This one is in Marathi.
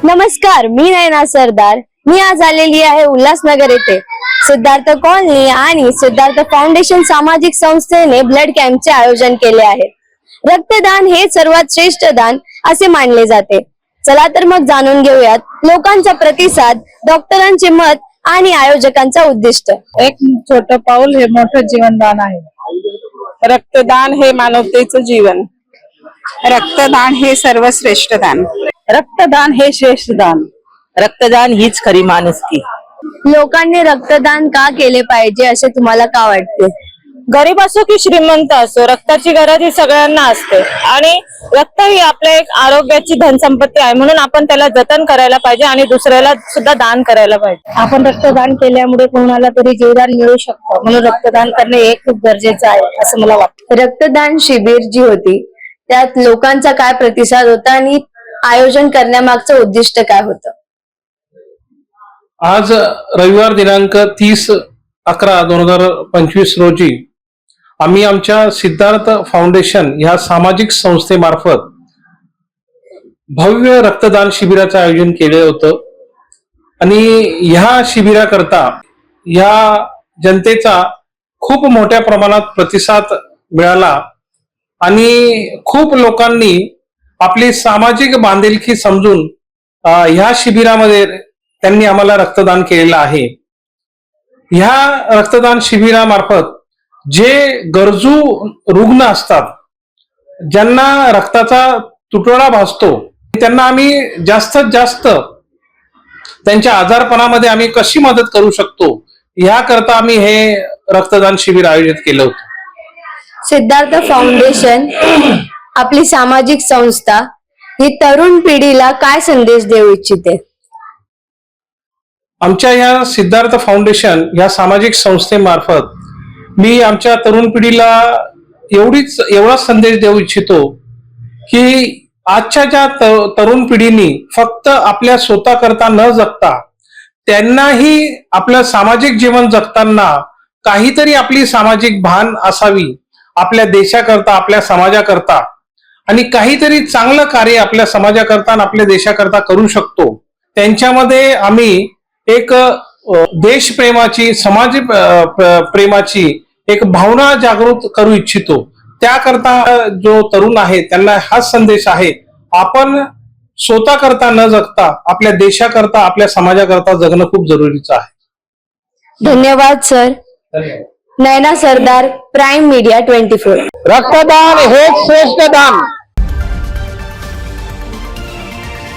नमस्कार, मी नयना सरदार. मी आज आलेली आहे उल्हासनगर येथे सिद्धार्थ कॉलनी आणि सिद्धार्थ फाउंडेशन सामाजिक संस्थेने ब्लड कॅम्पचे आयोजन केले आहे. रक्तदान हे सर्वात श्रेष्ठ दान असे मानले जाते. चला तर मग जाणून घेऊयात लोकांचा प्रतिसाद, डॉक्टरांचे मत आणि आयोजकांचा उद्दिष्ट. एक छोटं पाऊल हे मोठं जीवनदान आहे. रक्तदान हे मानवतेचं जीवन. रक्तदान हे सर्वश्रेष्ठ दान. रक्तदान हे श्रेष्ठ दान. रक्तदान हीच खरी माणुसकी. लोकांनी रक्तदान का केले पाहिजे असे तुम्हाला का वाटते? गरीब असो की श्रीमंत असो, रक्ताची गरज ही सगळ्यांना असते आणि रक्त ही आपल्या एक आरोग्याची धनसंपत्ती आहे. म्हणून आपण त्याला जतन करायला पाहिजे आणि दुसऱ्याला सुद्धा दान करायला पाहिजे. आपण रक्तदान केल्यामुळे कोणाला तरी जीवदान मिळू शकतं, म्हणून रक्तदान करणे हे खूप गरजेचं आहे असं मला वाटतं. रक्तदान शिबिर जी होती त्यात लोकांचा काय प्रतिसाद होता आणि आयोजन करण्यामागचं उद्दिष्ट काय होतं? आज रविवार दिनांक 30/11/2025 रोजी आम्ही आमच्या सिद्धार्थ फाउंडेशन ह्या सामाजिक संस्थेमार्फत भव्य रक्तदान शिबिराचं आयोजन केलं होतं आणि ह्या शिबिराकरता ह्या जनतेचा खूप मोठ्या प्रमाणात प्रतिसाद मिळाला आणि खूप लोकांनी आपली सामाजिक बांधिलकी समजून ह्या शिबिरामध्ये त्यांनी आम्हाला रक्तदान केलेलं आहे. ह्या रक्तदान शिबिरामार्फत जे गरजू रुग्ण असतात, ज्यांना रक्ताचा तुटवडा भासतो, त्यांना आम्ही जास्तीत जास्त त्यांच्या आजारपणामध्ये आम्ही कशी मदत करू शकतो याकरता आम्ही हे रक्तदान शिबिर आयोजित केलं होतं. सिद्धार्थ फाउंडेशन आपली सामाजिक संस्था ही तरुण पिढीला काय संदेश देऊ इच्छिते? आमच्या या सिद्धार्थ फाउंडेशन या सामाजिक संस्थेमार्फत मी आमच्या तरुण पिढीला एवढा संदेश देऊ इच्छितो की आजच्या ज्या तरुण पिढीनी फक्त आपल्या स्वतःकरता न जगता त्यांनाही आपलं सामाजिक जीवन जगताना काहीतरी आपली सामाजिक भान असावी, आपल्या देशाकरता, आपल्या समाजाकरता, आणि काहीतरी चांगलं कार्य आपल्या समाजाकरता आणि आपल्या देशाकरता करू शकतो. त्यांच्यामध्ये आम्ही एक देशप्रेमाची, समाज प्रेमाची एक भावना जागृत करू इच्छितो. त्याकरता जो तरुण आहे त्यांना हाच संदेश आहे, आपण स्वतःकरता न जगता आपल्या देशाकरता, आपल्या समाजाकरता जगणं खूप जरुरीचं आहे. धन्यवाद सर. नयना सरदार, प्राईम मीडिया 24. रक्तदान हेच श्रेष्ठ दान.